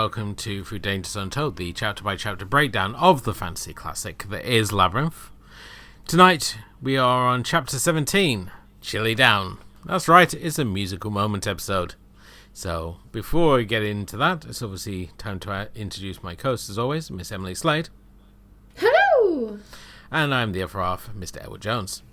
welcome to Through Dangers Untold, the chapter-by-chapter breakdown of the fantasy classic that is Labyrinth. Tonight, we are on Chapter 17, Chilly Down. That's right, it's a musical moment episode. So, before we get into that, it's obviously time to introduce my co-host, as always, Miss Emily Slade. Hello! And I'm the other half, Mr. Edward Jones.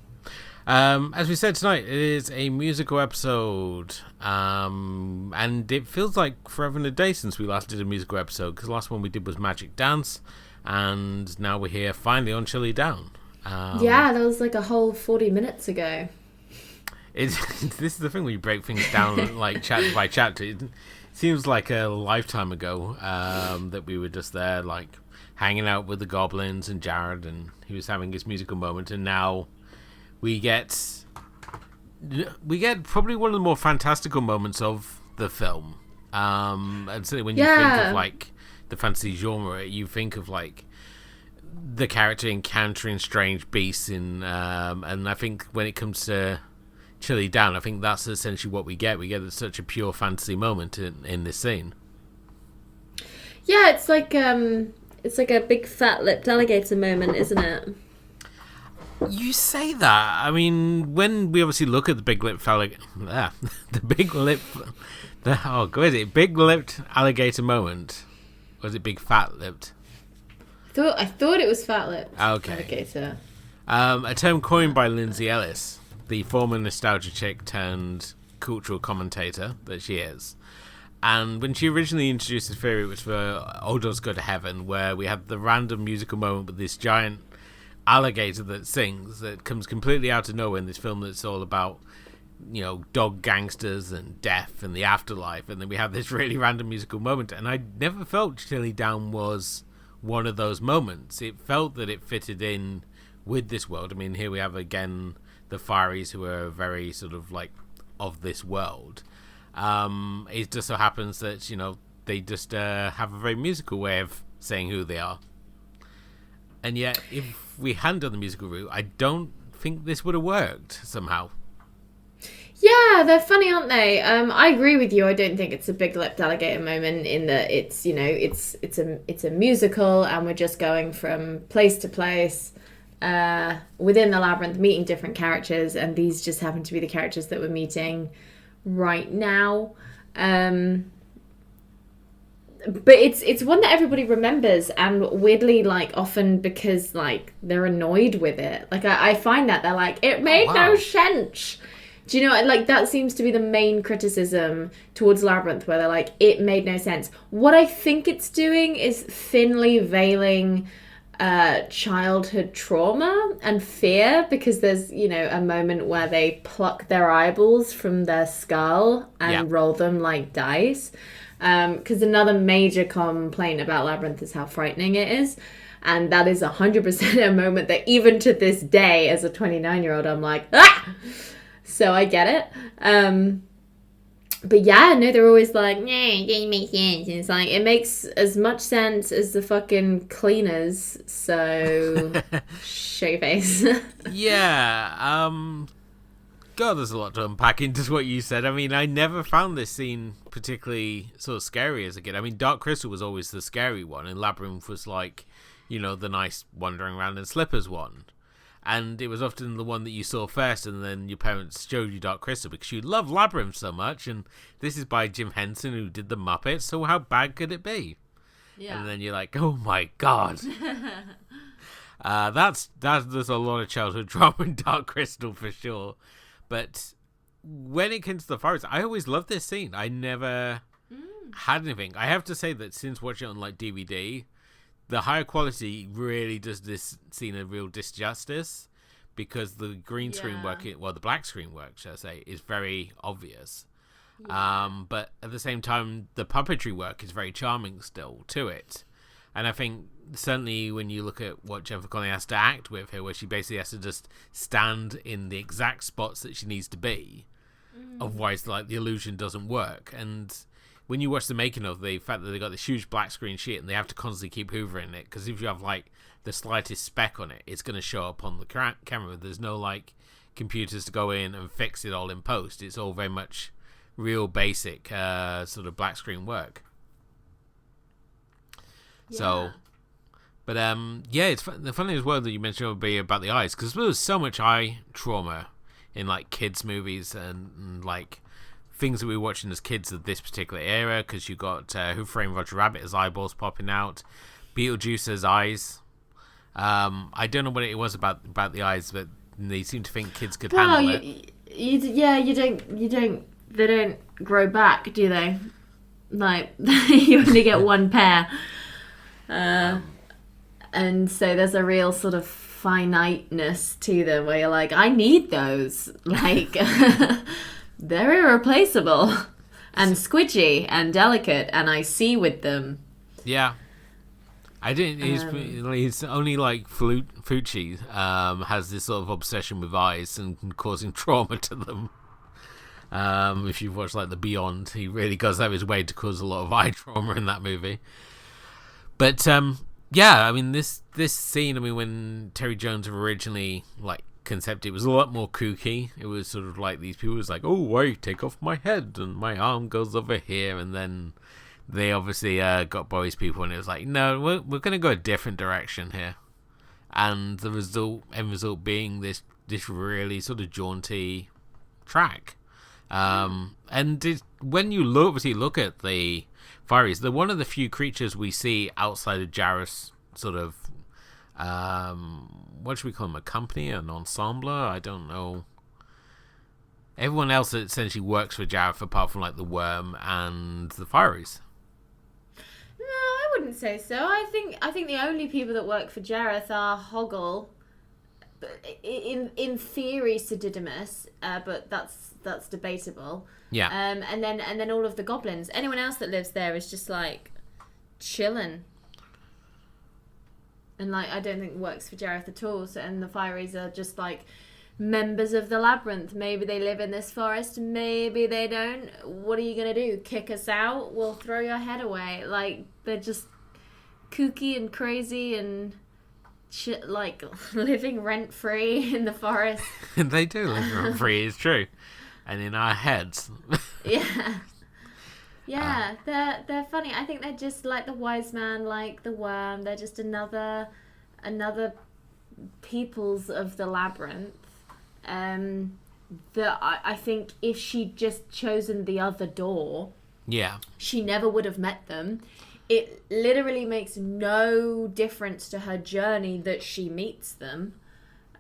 As we said tonight, it is a musical episode, and it feels like forever and a day since we last did a musical episode, because the last one we did was Magic Dance, and now we're here finally on Chilly Down. Yeah, that was like a whole 40 minutes ago. This is the thing when you break things down like chapter by chapter. It seems like a lifetime ago that we were just there, like hanging out with the goblins and Jared, and he was having his musical moment, and now we get probably one of the more fantastical moments of the film. And certainly when you think of like the fantasy genre, you think of like the character encountering strange beasts and I think when it comes to Chilly Down, I think that's essentially what we get. We get such a pure fantasy moment in this scene. Yeah, it's like a big fat-lipped alligator moment, isn't it? You say that. I mean, when we obviously look at the big-lipped big-lipped alligator moment. Was it big fat-lipped? I thought it was fat-lipped. Okay. Alligator. A term coined by Lindsay Ellis, the former nostalgia chick turned cultural commentator that she is. And when she originally introduced the theory, it was for Old Dogs Go to Heaven, where we have the random musical moment with this giant alligator that sings, that comes completely out of nowhere in this film that's all about, you know, dog gangsters and death and the afterlife, and then we have this really random musical moment, and I never felt Chilly Down was one of those moments. It felt that it fitted in with this world. I mean, here we have again the Fireys, who are very sort of like of this world. It just so happens that, you know, they just have a very musical way of saying who they are. And yet, if we hadn't done the musical route, I don't think this would have worked somehow. Yeah, they're funny, aren't they? I agree with you. I don't think it's a big-lipped alligator moment in that it's, you know, it's a musical, and we're just going from place to place within the labyrinth, meeting different characters, and these just happen to be the characters that we're meeting right now. But it's one that everybody remembers, and weirdly, like, often because, like, they're annoyed with it. Like, I find that they're like, it made no sense. Do you know, like, that seems to be the main criticism towards Labyrinth, where they're like, it made no sense. What I think it's doing is thinly veiling childhood trauma and fear, because there's, you know, a moment where they pluck their eyeballs from their skull and roll them like dice. Because another major complaint about Labyrinth is how frightening it is. And that is 100% a moment that even to this day, as a 29-year-old, I'm like, ah! So I get it. But yeah, no, they're always like, nah, it didn't make sense. And it's like, it makes as much sense as the fucking cleaners. So, show your face. Yeah, God, there's a lot to unpack into what you said. I mean, I never found this scene particularly sort of scary as a kid. I mean, Dark Crystal was always the scary one, and Labyrinth was like, you know, the nice wandering around in slippers one. And it was often the one that you saw first, and then your parents showed you Dark Crystal because you love Labyrinth so much. And this is by Jim Henson, who did the Muppets, so how bad could it be? Yeah. And then you're like, oh my God. There's a lot of childhood drama in Dark Crystal for sure. But when it comes to the forest, I always loved this scene. I never had anything. I have to say that since watching it on like DVD, the higher quality really does this scene a real disjustice, because the green screen work, the black screen work, should I say, is very obvious. Yeah. But at the same time, the puppetry work is very charming still to it. And I think certainly when you look at what Jennifer Connelly has to act with here, where she basically has to just stand in the exact spots that she needs to be, otherwise, like, the illusion doesn't work. And when you watch the making of, the fact that they got this huge black screen sheet and they have to constantly keep hoovering it, because if you have like the slightest speck on it, it's going to show up on the camera. There's no like computers to go in and fix it all in post. It's all very much real basic sort of black screen work. So, but it's the funny as well that you mentioned would be about the eyes, because there was so much eye trauma in like kids movies and like things that we were watching as kids of this particular era, because you got Who Framed Roger Rabbit, his eyeballs popping out, Beetlejuice's eyes. I don't know what it was about the eyes, but they seem to think kids could handle it. They don't grow back, do they? Like, you only get one pair. And so there's a real sort of finiteness to them where you're like, I need those. Like, they're irreplaceable and squidgy and delicate, and I see with them. Yeah. I didn't. He's only like Fucci has this sort of obsession with eyes and causing trauma to them. If you've watched like The Beyond, he really goes out of his way to cause a lot of eye trauma in that movie. But yeah, I mean this scene. I mean, when Terry Jones originally like conceived it was a lot more kooky. It was sort of like these people was like, oh wait, take off my head and my arm goes over here, and then they obviously got Bowie's people, and it was like, no, we're going to go a different direction here. And the end result being this really sort of jaunty track. And when you look at the Fireys, they're one of the few creatures we see outside of Jareth's sort of, what should we call them, a company, an ensemble? I don't know. Everyone else essentially works for Jareth apart from like the Worm and the Fireys. No, I wouldn't say so. I think the only people that work for Jareth are Hoggle, in theory Pseudidamus, but that's debatable. Yeah. And then all of the goblins. Anyone else that lives there is just like chilling. And like I don't think works for Jareth at all. So, and the Fireys are just like members of the Labyrinth. Maybe they live in this forest, maybe they don't. What are you gonna do? Kick us out? We'll throw your head away. Like, they're just kooky and crazy and like living rent free in the forest. They do live rent free, it's true, and in our heads. Yeah, they're funny. I think they're just like the wise man, like the worm. They're just another peoples of the Labyrinth. That I think if she'd just chosen the other door, she never would have met them. It literally makes no difference to her journey that she meets them.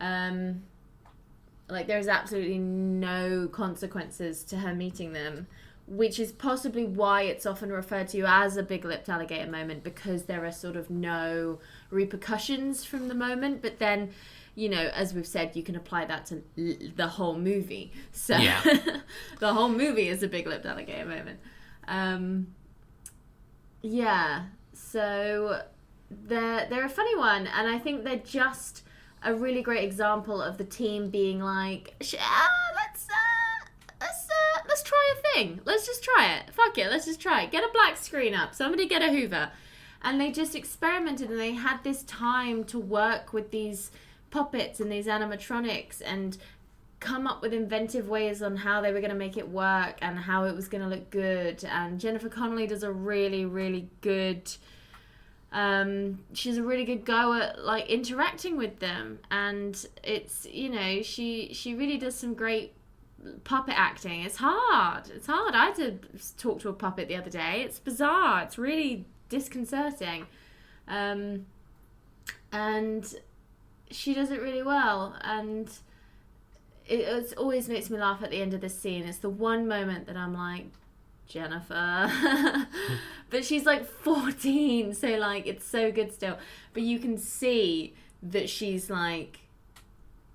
Like, there's absolutely no consequences to her meeting them, which is possibly why it's often referred to as a big-lipped alligator moment, because there are sort of no repercussions from the moment. But then, you know, as we've said, you can apply that to the whole movie. So the whole movie is a big-lipped alligator moment. So they're a funny one, and I think they're just a really great example of the team being like, let's try a thing. Let's just try it. Fuck it, let's just try it. Get a black screen up. Somebody get a Hoover. And they just experimented, and they had this time to work with these puppets and these animatronics and come up with inventive ways on how they were going to make it work and how it was going to look good. And Jennifer Connelly does a really, really good... she's a really good go at like interacting with them, and it's, you know, she really does some great puppet acting. It's hard. I had to talk to a puppet the other day. It's bizarre. It's really disconcerting, and she does it really well, and it always makes me laugh at the end of this scene. It's the one moment that I'm like, Jennifer. But she's like 14, so like it's so good still. But you can see that she's like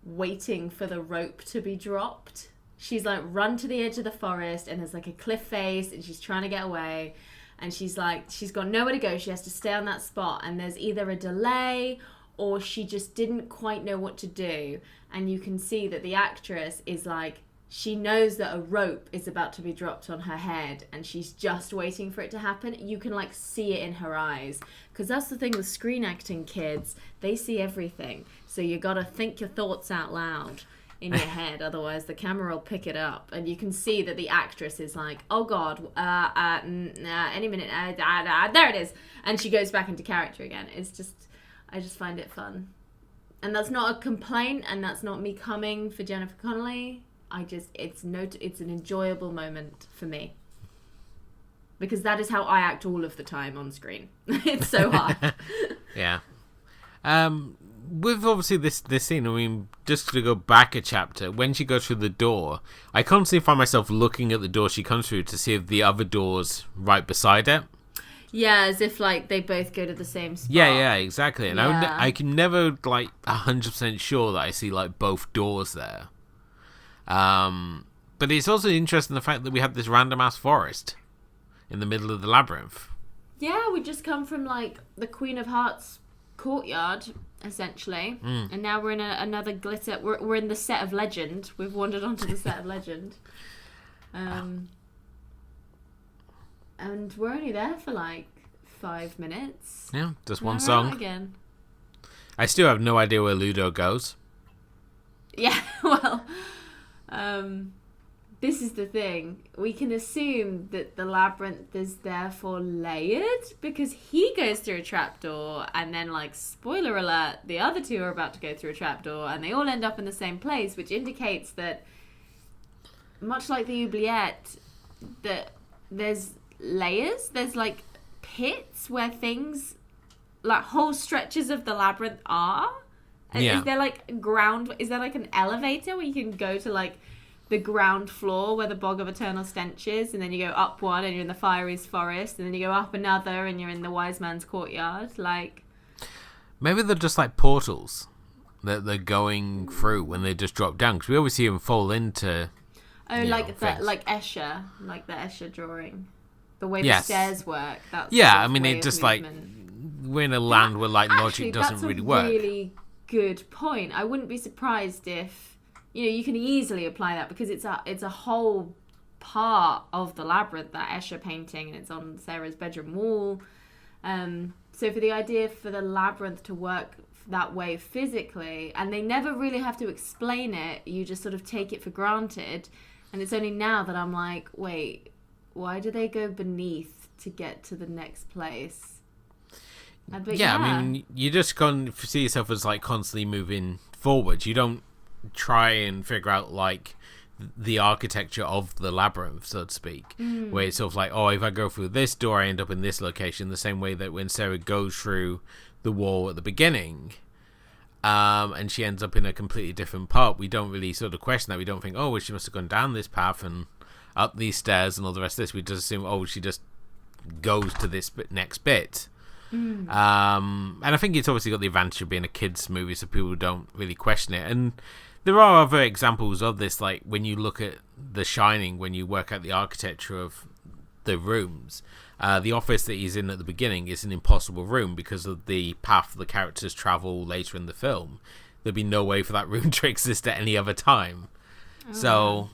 waiting for the rope to be dropped. She's like run to the edge of the forest, and there's like a cliff face, and she's trying to get away, and she's like, she's got nowhere to go. She has to stay on that spot, and there's either a delay or she just didn't quite know what to do. And you can see that the actress is like, she knows that a rope is about to be dropped on her head, and she's just waiting for it to happen. You can like see it in her eyes, because that's the thing with screen acting kids. They see everything, so you gotta think your thoughts out loud. in your head, otherwise the camera will pick it up, and you can see that the actress is like, oh god, any minute, there it is, and she goes back into character again. It's just, I just find it fun, and that's not a complaint, and that's not me coming for Jennifer Connelly. It's an enjoyable moment for me, because that is how I act all of the time on screen. It's so hard. Yeah. With obviously this scene, I mean, just to go back a chapter, when she goes through the door, I constantly find myself looking at the door she comes through to see if the other door's right beside it. Yeah, as if like they both go to the same spot. Yeah, exactly. And Yeah. I can never like 100% sure that I see like both doors there. But it's also interesting the fact that we have this random ass forest in the middle of the labyrinth. Yeah, we just come from like the Queen of Hearts courtyard, essentially, and now we're in another glitter. We're in the set of Legend. We've wandered onto the set of Legend, and we're only there for like 5 minutes. Yeah, just one We're song. out again. I still have no idea where Ludo goes. Yeah, well, this is the thing. We can assume that the labyrinth is therefore layered, because he goes through a trapdoor, and then, like, spoiler alert, the other two are about to go through a trapdoor, and they all end up in the same place, which indicates that, much like the oubliette, that there's layers. There's, like, pits where things, like, whole stretches of the labyrinth are. And Yeah. is there, like, an elevator where you can go to, like, the ground floor where the Bog of Eternal Stench is, and then you go up one and you're in the Firey's forest, and then you go up another and you're in the Wise Man's courtyard? Like, Maybe they're just like portals that they're going through when they just drop down, because we always see them fall into like that, things. like Escher, like the Escher drawing, the way the Yes. stairs work. That's Yeah, sort I of mean, way it of just like movement. we're in a land where like Actually, logic doesn't really that's a work. really good point. I wouldn't be surprised if, you can easily apply that, because it's a whole part of the labyrinth, that Escher painting, and it's on Sarah's bedroom wall. So for the idea for the labyrinth to work that way physically, and they never really have to explain it, you just sort of take it for granted, and it's only now that I'm like, wait, why do they go beneath to get to the next place? But Yeah, I mean, you just can't see yourself as like constantly moving forward. You don't try and figure out like the architecture of the labyrinth, so to speak, where it's sort of like, oh, if I go through this door, I end up in this location, the same way that when Sarah goes through the wall at the beginning, and she ends up in a completely different part, we don't really sort of question that. We don't think, oh, well, she must have gone down this path and up these stairs and all the rest of this. We just assume, oh, she just goes to this next bit. And I think it's obviously got the advantage of being a kids movie, so people don't really question it. And there are other examples of this, like when you look at The Shining, when you work out the architecture of the rooms, the office that he's in at the beginning is an impossible room because of the path the characters travel later in the film. There'd be no way for that room to exist at any other time. So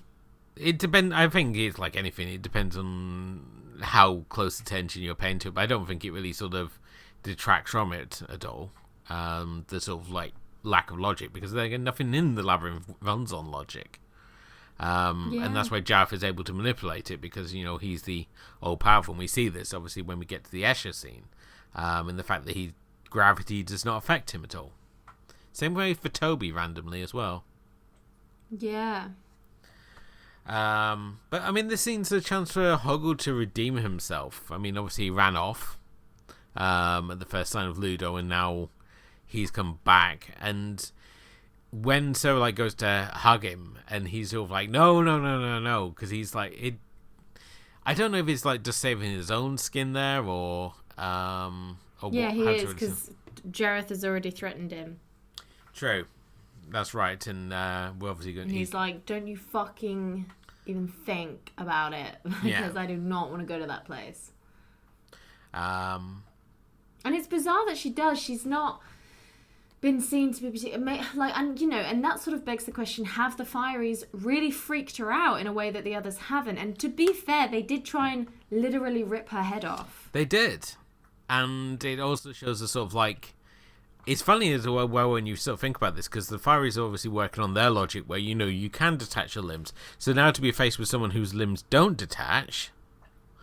it depends. I think it's like anything, it depends on how close attention you're paying to it, but I don't think it really sort of detracts from it at all. The sort of like lack of logic, because nothing in the labyrinth runs on logic, and that's why Jareth is able to manipulate it, because he's the all powerful. And we see this obviously when we get to the Escher scene, and the fact that gravity does not affect him at all. Same way for Toby randomly as well. Yeah. But I mean, this scene's a chance for Hoggle to redeem himself. I mean, obviously he ran off at the first sign of Ludo, and now he's come back. And when Sarah goes to hug him, and he's sort of like, no, because he's like, it. I don't know if it's like just saving his own skin there, or yeah, he is, because Jareth has already threatened him. True, that's right, and we're obviously going. He's like, don't you fucking even think about it, because I do not want to go to that place. And it's bizarre that she does. She's not been seen to be and that sort of begs the question: have the Fireys really freaked her out in a way that the others haven't? And to be fair, they did try and literally rip her head off. They did, and it also shows a sort of like it's funny as well when you sort of think about this, because the Fireys are obviously working on their logic where, you can detach your limbs. So now to be faced with someone whose limbs don't detach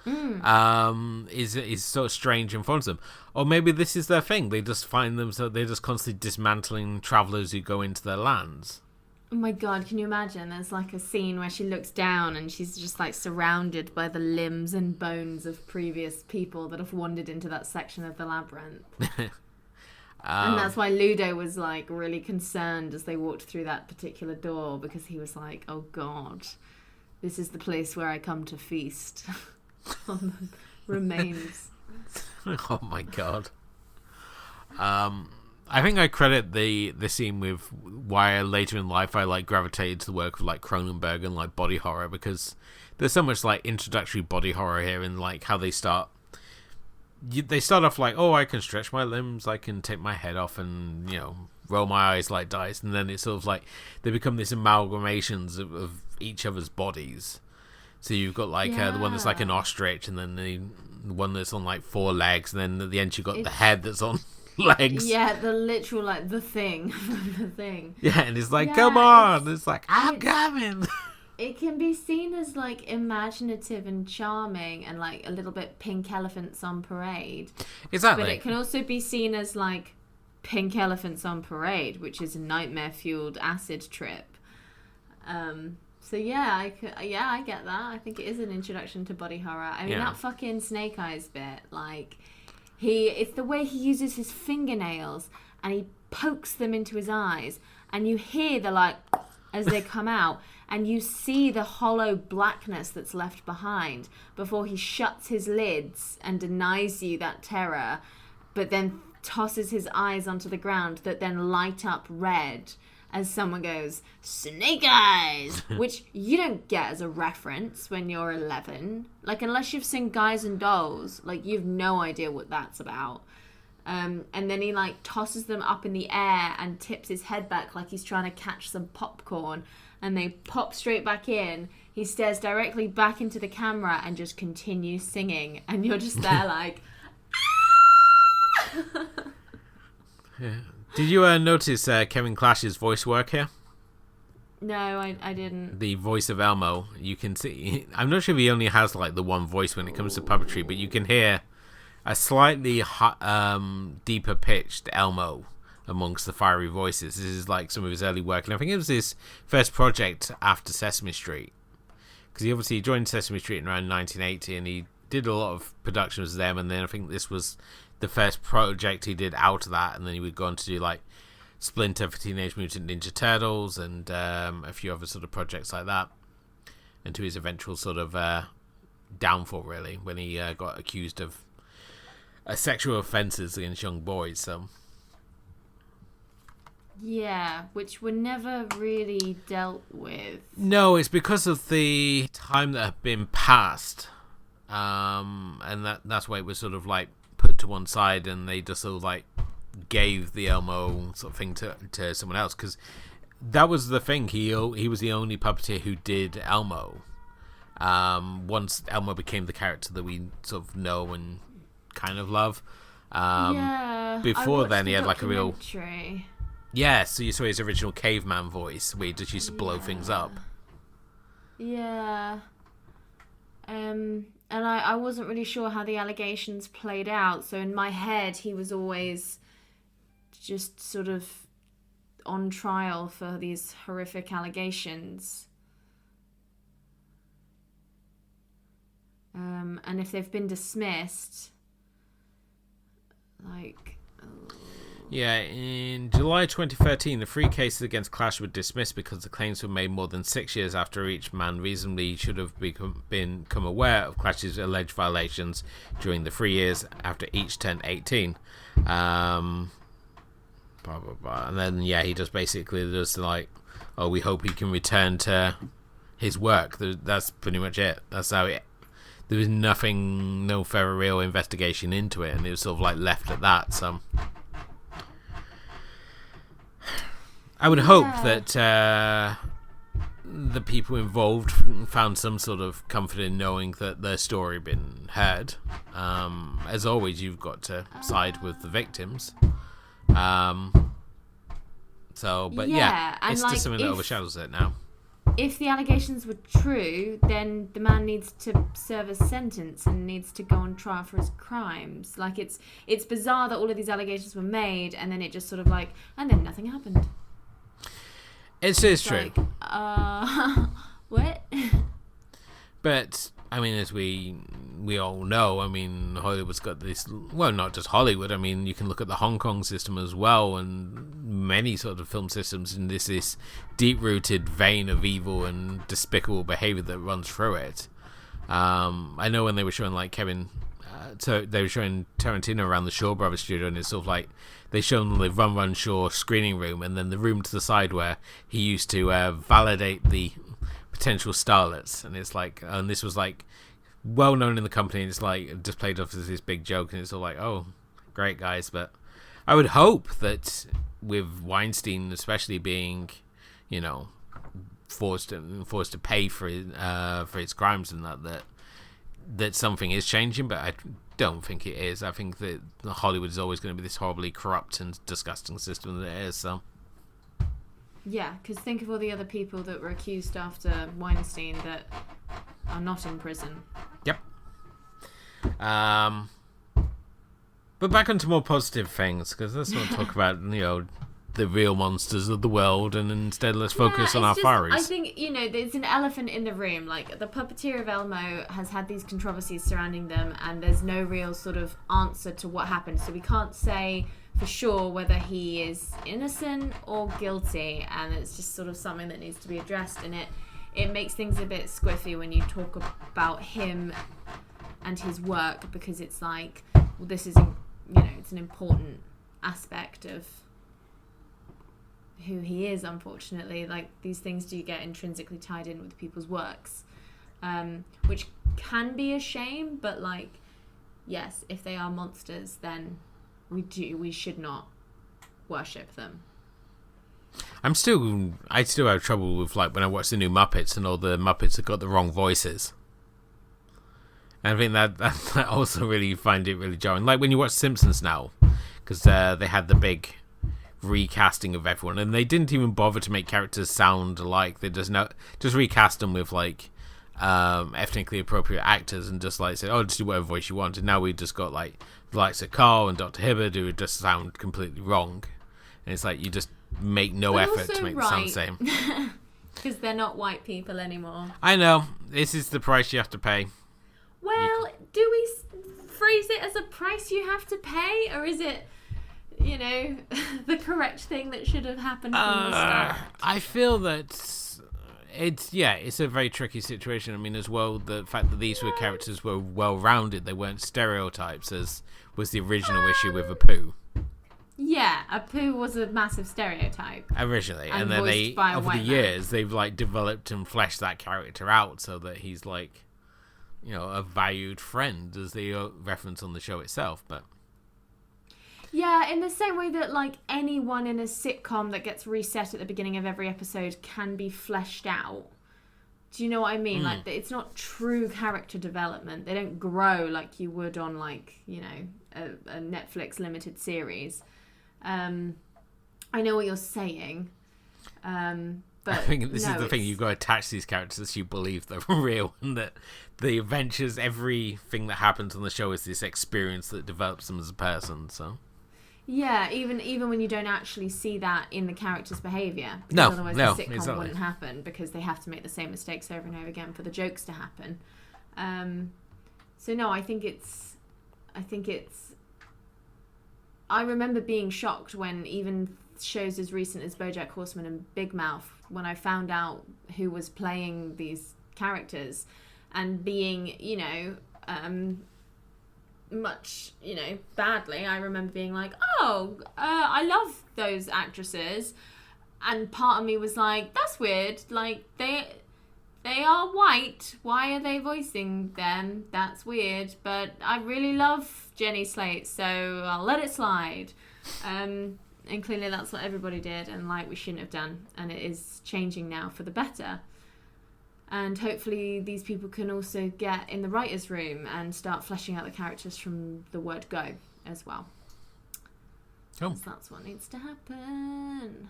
is sort of strange and fun to them. Or maybe this is their thing. They just find them, so they're just constantly dismantling travelers who go into their lands. Oh my god, can you imagine? There's like a scene where she looks down and she's just like surrounded by the limbs and bones of previous people that have wandered into that section of the labyrinth. And that's why Ludo was like really concerned as they walked through that particular door, because he was like, oh god, this is the place where I come to feast on the remains. Oh my god. I think I credit the scene with why later in life I like gravitated to the work of like Cronenberg and like body horror, because there's so much like introductory body horror here, and like how they start off like, oh, I can stretch my limbs, I can take my head off and roll my eyes like dice, and then it's sort of like they become these amalgamations of each other's bodies. So you've got like the one that's like an ostrich, and then the one that's on like 4 legs, and then at the end you got the head that's on legs. Yeah, the literal like the thing. The thing. Yeah, and it's like, come on. It's like, I'm coming. It can be seen as like imaginative and charming and like a little bit Pink Elephants on Parade. Exactly. But it can also be seen as like Pink Elephants on Parade, which is a nightmare-fueled acid trip. So I get that. I think it is an introduction to body horror. I mean, that fucking Snake Eyes bit, like, it's the way he uses his fingernails and he pokes them into his eyes, and you hear the like as they come out, and you see the hollow blackness that's left behind before he shuts his lids and denies you that terror, but then tosses his eyes onto the ground that then light up red as someone goes, Snake Eyes, which you don't get as a reference when you're 11. Like, unless you've seen Guys and Dolls, like, you've no idea what that's about. And then he, like, tosses them up in the air and tips his head back like he's trying to catch some popcorn. And they pop straight back in. He stares directly back into the camera and just continues singing. And you're just there like, ah! Yeah. Did you notice Kevin Clash's voice work here? No, I didn't. The voice of Elmo, you can see. I'm not sure if he only has like the one voice when it comes to puppetry, but you can hear a slightly deeper pitched Elmo amongst the Firey voices. This is like some of his early work, and I think it was his first project after Sesame Street, because he obviously joined Sesame Street in around 1980, and he did a lot of productions with them, and then I think this was the first project he did out of that, and then he would go on to do like Splinter for Teenage Mutant Ninja Turtles and a few other sort of projects like that, and to his eventual sort of downfall, really, when he got accused of sexual offences against young boys. So yeah, which were never really dealt with. No, it's because of the time that had been passed, and that's why it was sort of like put to one side, and they just sort of like gave the Elmo sort of thing to someone else, because that was the thing. He was the only puppeteer who did Elmo. Once Elmo became the character that we sort of know and kind of love. Before then, he had like a real. Yeah, so you saw his original caveman voice, where he just used to blow things up. Yeah. And I wasn't really sure how the allegations played out. So in my head, he was always just sort of on trial for these horrific allegations. And if they've been dismissed, like... Yeah, in July 2013, the 3 cases against Clash were dismissed because the claims were made more than 6 years after each man reasonably should have become aware of Clash's alleged violations during the 3 years after each turned 18. Blah, blah, blah. And then, he just basically just like, oh, we hope he can return to his work. That's pretty much it. That's how it... There was nothing, no further real investigation into it, and it was sort of like left at that, so... I would hope that the people involved found some sort of comfort in knowing that their story had been heard. As always, you've got to side with the victims. But and it's just something that overshadows it now. If the allegations were true, then the man needs to serve a sentence and needs to go on trial for his crimes. Like, it's bizarre that all of these allegations were made, and then it just sort of like, and then nothing happened. It's true. Like, what? But I mean, as we all know, I mean, Hollywood's got this. Well, not just Hollywood. I mean, you can look at the Hong Kong system as well, and many sort of film systems, and this deep-rooted vein of evil and despicable behavior that runs through it. I know when they were showing like they were showing Tarantino around the Shaw Brothers studio, and it's sort of like they showed them the Run Shaw screening room, and then the room to the side where he used to validate the potential starlets, and it's like, and this was like well known in the company, and it's like just played off as this big joke, and it's all like, oh, great guys. But I would hope that with Weinstein especially being, you know, forced to pay for his crimes and that something is changing, but I don't think it is. I think that Hollywood is always going to be this horribly corrupt and disgusting system that it is. So yeah, because think of all the other people that were accused after Weinstein that are not in prison. Yep. But back onto more positive things, because let's not talk about, you know, the real monsters of the world, and instead let's focus on our Fireys. I think, you know, there's an elephant in the room. Like, the puppeteer of Elmo has had these controversies surrounding them, and there's no real sort of answer to what happened. So we can't say for sure whether he is innocent or guilty, and it's just sort of something that needs to be addressed. And it makes things a bit squiffy when you talk about him and his work, because it's like, well, this is, you know, it's an important aspect of who he is, unfortunately. Like, these things do get intrinsically tied in with people's works, which can be a shame, but like, yes, if they are monsters, then we should not worship them. I still have trouble with, like, when I watch the new Muppets and all the Muppets have got the wrong voices. And I think that also really find it really jarring. Like when you watch Simpsons now, because they had the big recasting of everyone, and they didn't even bother to make characters sound alike. They just recast them with like ethnically appropriate actors, and just like said, oh, just do whatever voice you want. And now we've just got like the likes of Carl and Dr. Hibbert who just sound completely wrong, and it's like you just make no effort to make them sound the same. Because they're not white people anymore. I know, this is the price you have to pay. Well, do we phrase it as a price you have to pay, or is it, you know, the correct thing that should have happened from the start? I feel that it's a very tricky situation. I mean, as well, the fact that these characters were well-rounded, they weren't stereotypes, as was the original issue with Apu. Yeah, Apu was a massive stereotype originally, and then over the years they've like developed and fleshed that character out so that he's like, you know, a valued friend, as they reference on the show itself. But yeah, in the same way that like anyone in a sitcom that gets reset at the beginning of every episode can be fleshed out. Do you know what I mean? Like, it's not true character development. They don't grow like you would on, like, you know, a Netflix limited series. I know what you're saying. But I think this is the thing, you've got to attach these characters so you believe they're real, and that the adventures, everything that happens on the show is this experience that develops them as a person. So yeah, even when you don't actually see that in the character's behaviour. No, otherwise the sitcom exactly. wouldn't happen, because they have to make the same mistakes over and over again for the jokes to happen. So no, I think it's I remember being shocked when even shows as recent as BoJack Horseman and Big Mouth, when I found out who was playing these characters, and being, you know, much, you know, badly, I remember being like, I love those actresses, and part of me was like, that's weird, like, they are white, why are they voicing them? That's weird, but I really love Jenny Slate, so I'll let it slide. And clearly that's what everybody did, and like, we shouldn't have done, and it is changing now for the better. And hopefully these people can also get in the writer's room and start fleshing out the characters from the word go as well. Oh. Because that's what needs to happen.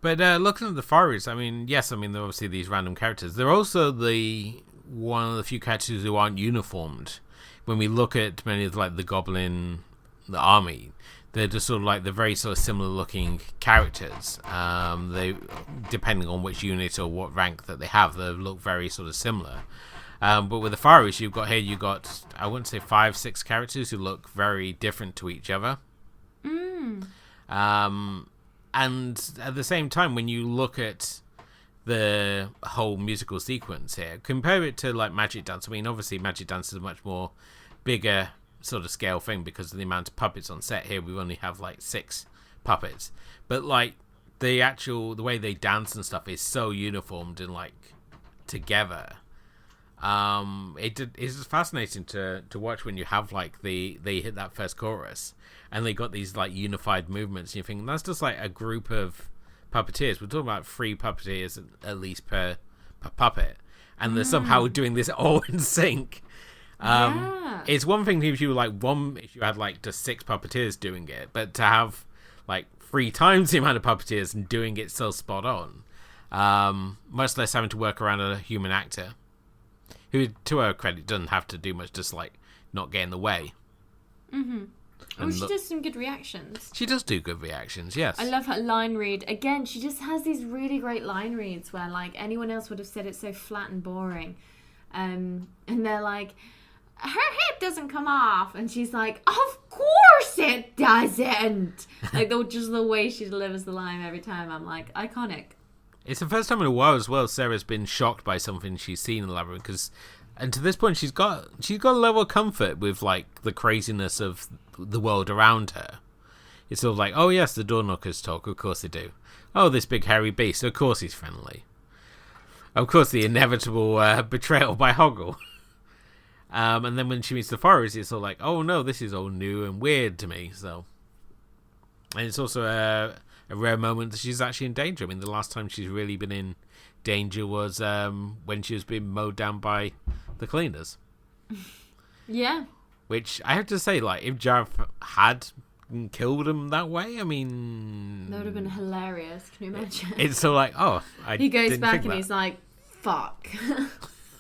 But looking at the Fireys, I mean, yes, I mean, they're obviously these random characters. They're also one of the few characters who aren't uniformed. When we look at many of like the Goblin, the army, they're just sort of like the very sort of similar looking characters. They, depending on which unit or what rank that they have, they look very sort of similar. But with the Fireys, you've got I wouldn't say 5-6 characters who look very different to each other. And at the same time, when you look at the whole musical sequence here, compare it to like Magic Dance. I mean, obviously Magic Dance is a much more bigger sort of scale thing because of the amount of puppets on set. Here we only have like 6 puppets, but like the way they dance and stuff is so uniformed and like together. It's fascinating to watch when you have like they hit that first chorus and they got these like unified movements and you think that's just like a group of puppeteers. We're talking about 3 puppeteers at least per puppet, and they're somehow doing this all in sync. It's one thing if you had like just 6 puppeteers doing it, but to have like 3 times the amount of puppeteers and doing it so spot on, much less having to work around a human actor who, to her credit, doesn't have to do much, just like not get in the way. She does some good reactions. She does do good reactions, yes. I love her line read. Again, she just has these really great line reads where like anyone else would have said it's so flat and boring. And they're like, her hip doesn't come off. And she's like, of course it doesn't. Like just the way she delivers the line every time, I'm like, iconic. It's the first time in a while as well Sarah's been shocked by something she's seen in Labyrinth, and to this point she's got a level of comfort with like the craziness of the world around her. It's sort of like, oh yes, the door knockers talk, of course they do. Oh, this big hairy beast, of course he's friendly. Of course the inevitable betrayal by Hoggle. And then when she meets the Fireys, it's all like, oh no, this is all new and weird to me. So, and it's also a rare moment that she's actually in danger. I mean, the last time she's really been in danger was when she was being mowed down by the cleaners. Yeah. Which I have to say, like, if Jareth had killed him that way, I mean, that would have been hilarious. Can you imagine? It's so like, oh, he goes back and he's like, fuck.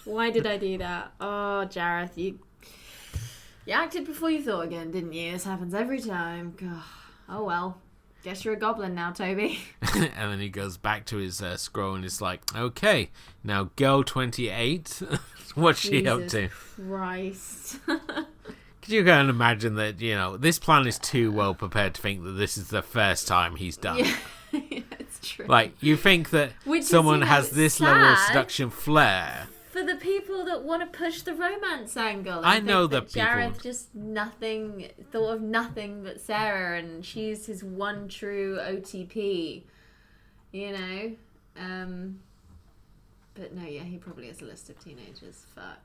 Why did I do that? Oh, Jareth, you acted before you thought again, didn't you? This happens every time. God. Oh well. Guess you're a goblin now, Toby. And then he goes back to his scroll and is like, okay, now girl 28, what's she up to? Christ. Could you go and imagine that, you know, this plan is too well prepared to think that this is the first time he's done. Yeah, it's true. Like, you think that someone has this level of seduction flair. For the people that want to push the romance angle. I know that Jareth just thought of nothing but Sarah, and she's his one true OTP. You know? But no, yeah, he probably has a list of teenagers. Fuck.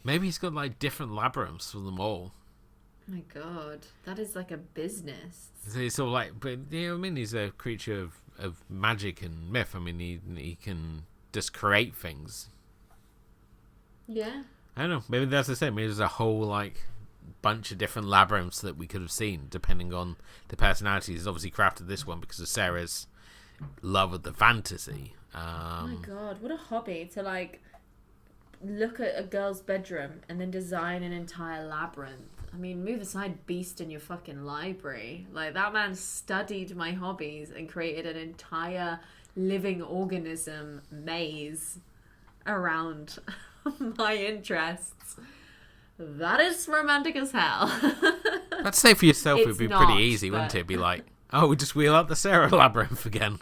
Maybe he's got like different labyrinths for them all. My God, that is like a business. It's all like, but you know what I mean? He's a creature of magic and myth. I mean, he can just create things. Yeah. I don't know. Maybe that's the same. Maybe there's a whole like bunch of different labyrinths that we could have seen, depending on the personalities. He's obviously crafted this one because of Sarah's love of the fantasy. Oh my God, what a hobby to like look at a girl's bedroom and then design an entire labyrinth. I mean, move aside Beast in your fucking library. Like, that man studied my hobbies and created an entire living organism maze around my interests. That is romantic as hell. I'd say for yourself it would be pretty easy, wouldn't it? Be like, oh, we just wheel out the Sarah labyrinth again.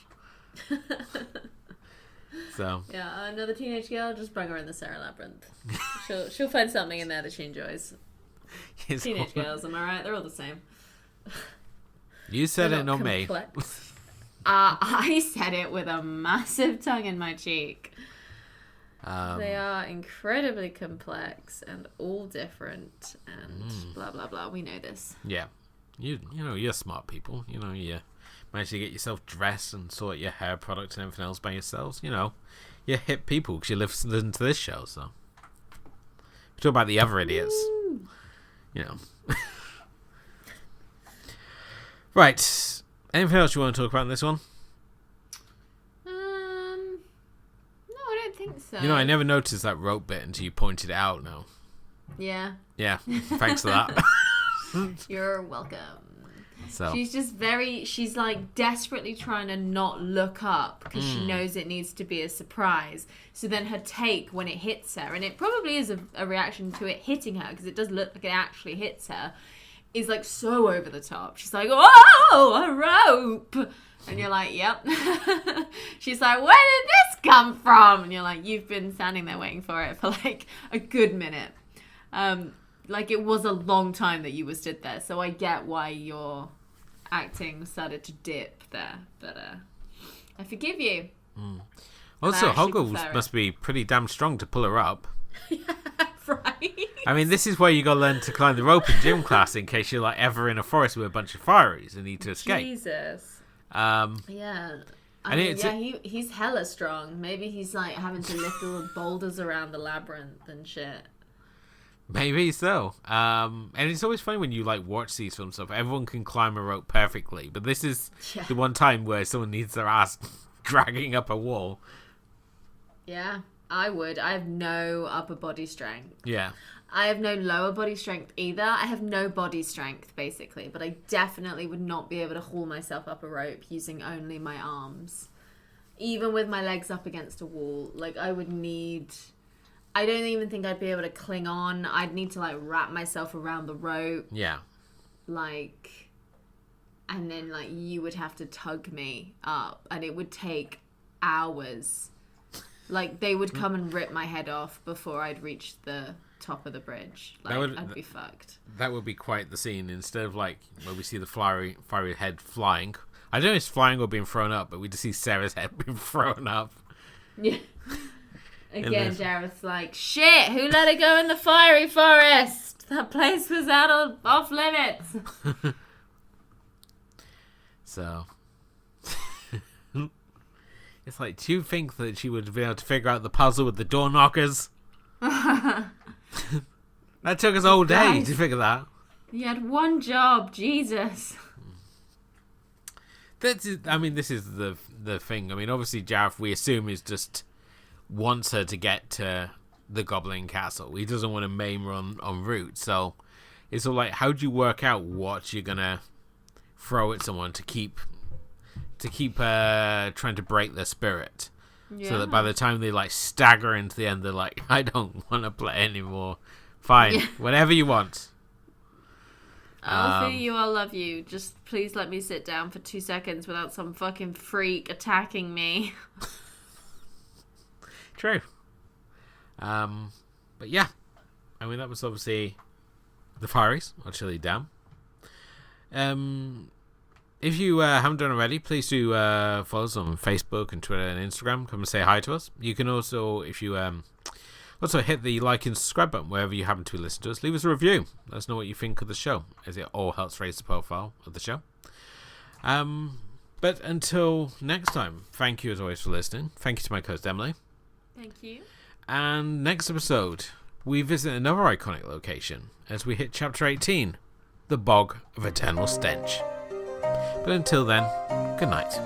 So yeah, another teenage girl, just bring her in the Sarah labyrinth. She'll find something in there that she enjoys. Teenage girls, am I right? They're all the same. You said it, not me. I said it with a massive tongue in my cheek. They are incredibly complex and all different and blah blah blah. We know this. Yeah, you know you're smart people. You know you manage to get yourself dressed and sort your hair product and everything else by yourselves. You know, you're hip people because you listen to this show. So talk about the other idiots. You know. Right. Anything else you want to talk about in this one? No, I don't think so. You know, I never noticed that rope bit until you pointed it out now. Yeah. Yeah, thanks for that. You're welcome. So. She's like desperately trying to not look up because she knows it needs to be a surprise. So then her take when it hits her, and it probably is a reaction to it hitting her because it does look like it actually hits her, is like so over the top. She's like, "Oh, a rope!" And you're like, "Yep." She's like, "Where did this come from?" And you're like, "You've been standing there waiting for it for like a good minute." Like it was a long time that you were stood there, so I get why your acting started to dip there. But I forgive you. Also, Hoggle must be pretty damn strong to pull her up. Yeah, right. I mean, this is why you got to learn to climb the rope in gym class in case you're like ever in a forest with a bunch of Fireys and need to escape. Jesus. Yeah. I mean, he's hella strong. Maybe he's like having to lift all the boulders around the labyrinth and shit. Maybe so. And it's always funny when you like watch these film stuff. Everyone can climb a rope perfectly, but this is the one time where someone needs their ass dragging up a wall. Yeah, I would. I have no upper body strength. Yeah. I have no lower body strength either. I have no body strength, basically. But I definitely would not be able to haul myself up a rope using only my arms. Even with my legs up against a wall. Like, I would need... I don't even think I'd be able to cling on. I'd need to, like, wrap myself around the rope. Yeah. Like... And then, like, you would have to tug me up. And it would take hours. Like, they would come and rip my head off before I'd reach the top of the bridge. Like, I'd be fucked. That would be quite the scene. Instead of, like, where we see the fiery head flying. I don't know if it's flying or being thrown up, but we just see Sarah's head being thrown up. Yeah. Again, Jareth's like, shit, who let it go in the fiery forest? That place was off limits. So... It's like, do you think that she would be able to figure out the puzzle with the door knockers? That took us all day to figure that. You had one job, Jesus. This is the thing. I mean, obviously, Jareth, we assume, is just wants her to get to the Goblin Castle. He doesn't want to maim her en route. So it's all like, how do you work out what you're gonna throw at someone to keep trying to break their spirit, so that by the time they like stagger into the end, they're like, I don't want to play anymore. Fine, whatever you want. I'll see you, I'll love you. Just please let me sit down for 2 seconds without some fucking freak attacking me. True. But yeah, I mean, that was obviously the Fireys or Chili Dam. If you haven't done already, please do follow us on Facebook and Twitter and Instagram. Come and say hi to us. You can also, if you also hit the like and subscribe button wherever you happen to listen to us. Leave us a review. Let us know what you think of the show, as it all helps raise the profile of the show. But until next time, thank you as always for listening. Thank you to my co-host Emily. Thank you. And next episode, we visit another iconic location as we hit Chapter 18, the Bog of Eternal Stench. But until then, good night.